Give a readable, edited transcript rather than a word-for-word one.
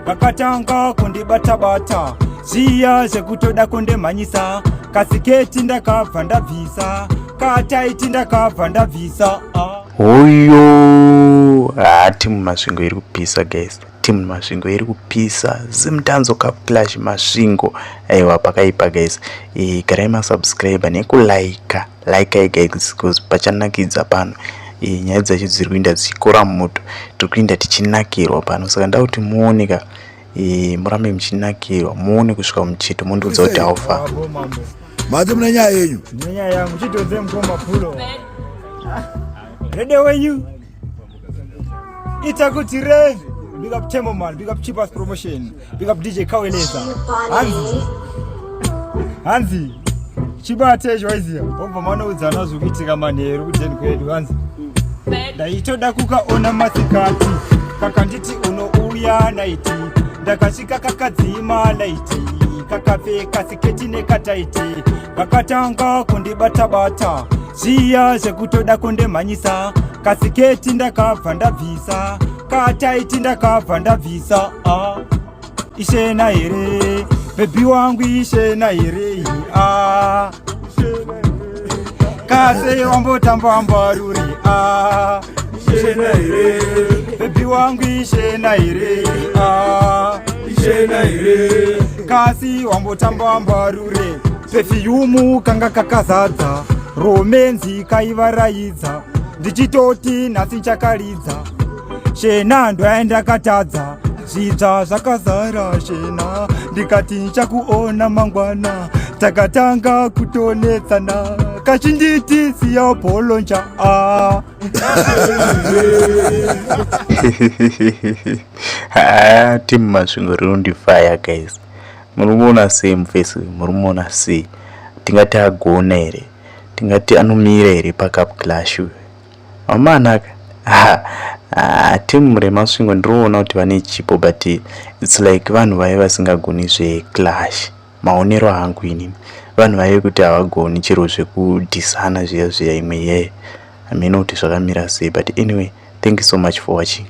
vakatanga kundibata-bata, zviya zvekutoda kundimhanyisa, kasiketi ndakabva ndabvisa, kataiti ndakabva ndabvisa. Oyo timu Masvingo iri kupisa guys, timu Masvingo iri kupisa, Zimtanzo Cup Clash Masvingo. Aiwa pakaipa guys. Garai masubscribe nekulike guys, because pachanakidza pano. Nyaya dzacho dziri kuenda dzichikora moto, tiri kuenda tichinakirwa pano, saka ndauti kuti muoneka murambe muchinakirwa, muone kusvika mucheto, mundiudza kuti haufa. Mati mune nyaya yenyu? Mune nyaya yangu, chitodze mukoma pulo. Ready when you? Itakuti re. Big up Temmo man, big up Cheapest Promotion, big up DJ Kaweleza. Hanzi. Chibate chwaizia. Omba mwana udzana zvukuitika manheru kujeni kwedu Hanzi. Ndaitoda kukaona masikati, kakanditi unouya naiti, ndakasvika kakadzima laiti, kakapfeka siketi nekataiti, kakatanga kundibata-bata, zviya zvekutoda kundimhanyisa, kasiketi ndakabva ndabvisa, kataiti ndakabva ndabvisa. Ishena here bebi wangu, ishena here kase wambotamba mbaruri. Ishena here bebi wangu, ishena here kasi wambotamba mbaruri. Perfume kanga kakazadza, romenzi kaivaraidza, ndichitoti nhasi nchakaridza, shena ndoyandakatadza, zvidzva zvakazara shena, ndikati nchakuona mangwana, takatanga kutonetsana, kachinditi siya bolonja. Timu Masvingo rinondifaya guys, murikuona sei mufesi, murikuona sei, tingati agona here, tingati anomira here paCup Clash uyu amanaka. Timu reMasvingo ndinoona kuti vane chipo, but it's like vanhu vaive vasingagoni zveClash. Maonero hangu ini vanhu vaive kuti havagoni chero zvekudhisana zviya imwe yeye. Hamena kuti zvakamira sei, but anyway, thank you so much for watching.